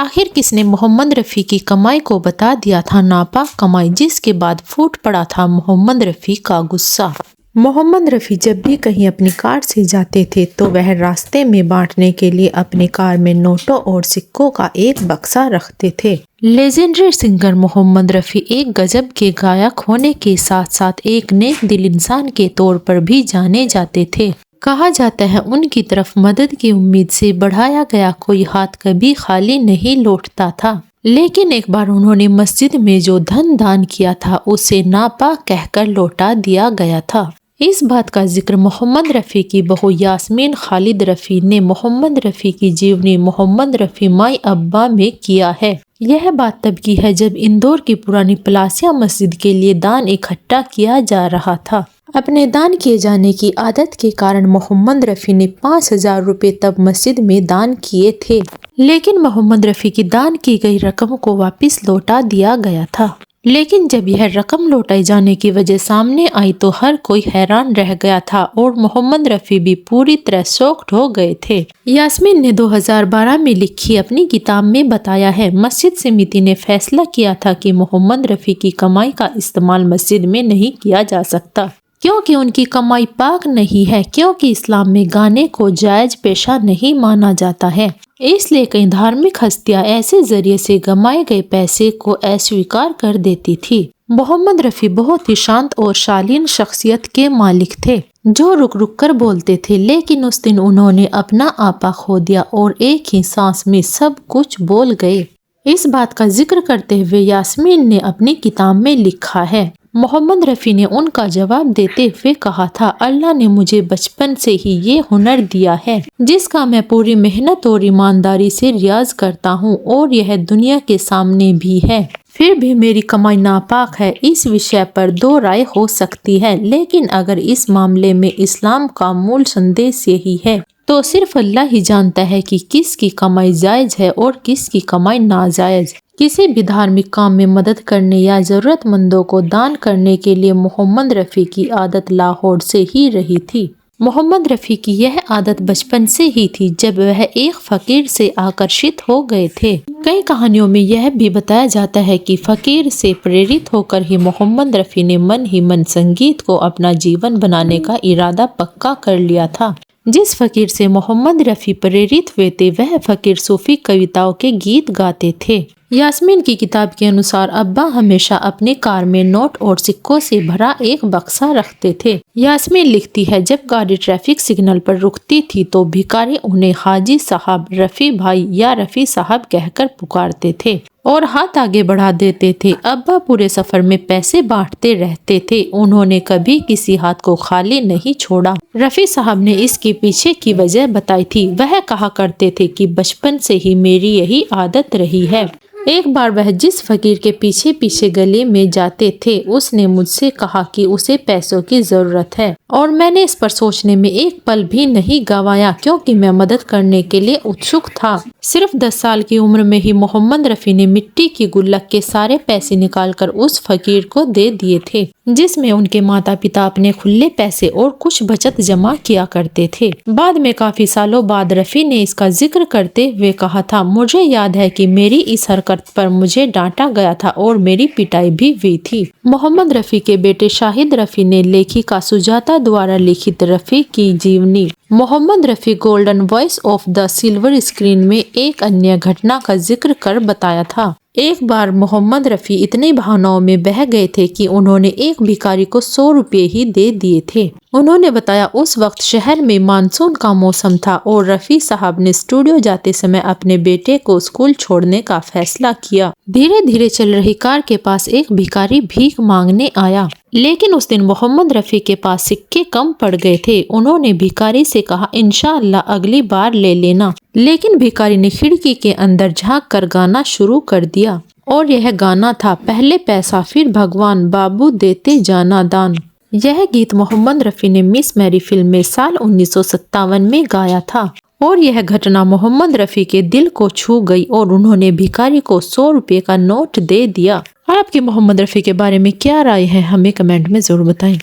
आखिर किसने मोहम्मद रफ़ी की कमाई को बता दिया था नापाक कमाई, जिसके बाद फूट पड़ा था मोहम्मद रफ़ी का गुस्सा। मोहम्मद रफ़ी जब भी कहीं अपनी कार से जाते थे तो वह रास्ते में बांटने के लिए अपनी कार में नोटों और सिक्कों का एक बक्सा रखते थे। लेजेंडरी सिंगर मोहम्मद रफ़ी एक गजब के गायक होने के साथ साथ एक नेक दिल इंसान के तौर पर भी जाने जाते थे। कहा जाता है उनकी तरफ मदद की उम्मीद से बढ़ाया गया कोई हाथ कभी खाली नहीं लौटता था। लेकिन एक बार उन्होंने मस्जिद में जो धन दान किया था उसे नापाक कहकर लौटा दिया गया था। इस बात का जिक्र मोहम्मद रफ़ी की बहू यास्मीन खालिद रफ़ी ने मोहम्मद रफ़ी की जीवनी मोहम्मद रफ़ी माई अब्बा में किया है। यह बात तब की है जब इंदौर की पुरानी पलासिया मस्जिद के लिए दान इकट्ठा किया जा रहा था। अपने दान किए जाने की आदत के कारण मोहम्मद रफ़ी ने 5,000 रुपये तब मस्जिद में दान किए थे, लेकिन मोहम्मद रफ़ी की दान की गई रकम को वापस लौटा दिया गया था। लेकिन जब यह रकम लौटाए जाने की वजह सामने आई तो हर कोई हैरान रह गया था और मोहम्मद रफ़ी भी पूरी तरह शॉक्ड हो गए थे। यास्मीन ने 2012 में लिखी अपनी किताब में बताया है, मस्जिद समिति ने फैसला किया था कि मोहम्मद रफ़ी की कमाई का इस्तेमाल मस्जिद में नहीं किया जा सकता क्योंकि उनकी कमाई पाक नहीं है, क्योंकि इस्लाम में गाने को जायज पेशा नहीं माना जाता है। इसलिए कई धार्मिक हस्तियां ऐसे जरिए से कमाए गए पैसे को अस्वीकार कर देती थी। मोहम्मद रफ़ी बहुत ही शांत और शालीन शख्सियत के मालिक थे जो रुक रुक कर बोलते थे, लेकिन उस दिन उन्होंने अपना आपा खो दिया और एक ही सांस में सब कुछ बोल गए। इस बात का जिक्र करते हुए यास्मीन ने अपनी किताब में लिखा है, मोहम्मद रफ़ी ने उनका जवाब देते हुए कहा था, अल्लाह ने मुझे बचपन से ही ये हुनर दिया है जिसका मैं पूरी मेहनत और ईमानदारी से रियाज करता हूँ और यह दुनिया के सामने भी है। फिर भी मेरी कमाई नापाक है। इस विषय पर दो राय हो सकती है, लेकिन अगर इस मामले में इस्लाम का मूल संदेश यही है तो सिर्फ अल्लाह ही जानता है कि किसकी कमाई जायज है और किसकी कमाई नाजायज। किसी भी धार्मिक काम में मदद करने या जरूरतमंदों को दान करने के लिए मोहम्मद रफ़ी की आदत लाहौर से ही रही थी। मोहम्मद रफ़ी की यह आदत बचपन से ही थी जब वह एक फकीर से आकर्षित हो गए थे। कई कहानियों में यह भी बताया जाता है कि फकीर से प्रेरित होकर ही मोहम्मद रफ़ी ने मन ही मन संगीत को अपना जीवन बनाने का इरादा पक्का कर लिया था। जिस फकीर से मोहम्मद रफ़ी प्रेरित हुए थे वह फकीर सूफी कविताओं के गीत गाते थे। यास्मीन की किताब के अनुसार अब्बा हमेशा अपनी कार में नोट और सिक्कों से भरा एक बक्सा रखते थे। यास्मीन लिखती है, जब गाड़ी ट्रैफिक सिग्नल पर रुकती थी तो भिखारी उन्हें हाजी साहब, रफ़ी भाई या रफ़ी साहब कहकर पुकारते थे और हाथ आगे बढ़ा देते थे। अब्बा पूरे सफर में पैसे बांटते रहते थे, उन्होंने कभी किसी हाथ को खाली नहीं छोड़ा। रफ़ी साहब ने इसके पीछे की वजह बताई थी। वह कहा करते थे कि बचपन से ही मेरी यही आदत रही है। एक बार वह जिस फकीर के पीछे पीछे गली में जाते थे उसने मुझसे कहा कि उसे पैसों की जरूरत है और मैंने इस पर सोचने में एक पल भी नहीं गंवाया क्योंकि मैं मदद करने के लिए उत्सुक था। सिर्फ 10 साल की उम्र में ही मोहम्मद रफ़ी ने मिट्टी की गुल्लक के सारे पैसे निकालकर उस फकीर को दे दिए थे जिसमें उनके माता पिता अपने खुले पैसे और कुछ बचत जमा किया करते थे। बाद में काफी सालों बाद रफ़ी ने इसका जिक्र करते हुए कहा था, मुझे याद है कि मेरी इस हरकत पर मुझे डांटा गया था और मेरी पिटाई भी हुई थी। मोहम्मद रफ़ी के बेटे शाहिद रफ़ी ने लेखिका सुजाता द्वारा लिखित रफ़ी की जीवनी Mohammad Rafi golden voice of the silver screen में एक अन्य घटना का जिक्र कर बताया था। एक बार मोहम्मद रफ़ी इतने भावनाओं में बह गए थे कि उन्होंने एक भिखारी को 100 रुपये ही दे दिए थे। उन्होंने बताया, उस वक्त शहर में मानसून का मौसम था और रफ़ी साहब ने स्टूडियो जाते समय अपने बेटे को स्कूल छोड़ने का फैसला किया। धीरे धीरे चल रही कार के पास एक भिखारी भीख मांगने आया, लेकिन उस दिन मोहम्मद रफ़ी के पास सिक्के कम पड़ गए थे। उन्होंने भिखारी से कहा, इंशाअल्लाह अगली बार ले लेना। लेकिन भिखारी ने खिड़की के अंदर झांक कर गाना शुरू कर दिया और यह गाना था, पहले पैसा फिर भगवान, बाबू देते जाना दान। यह गीत मोहम्मद रफ़ी ने मिस मैरी फिल्म में साल 1957 में गाया था और यह घटना मोहम्मद रफ़ी के दिल को छू गई और उन्होंने भिखारी को 100 रुपये का नोट दे दिया। आपकी मोहम्मद रफ़ी के बारे में क्या राय है, हमें कमेंट में जरूर बताएं।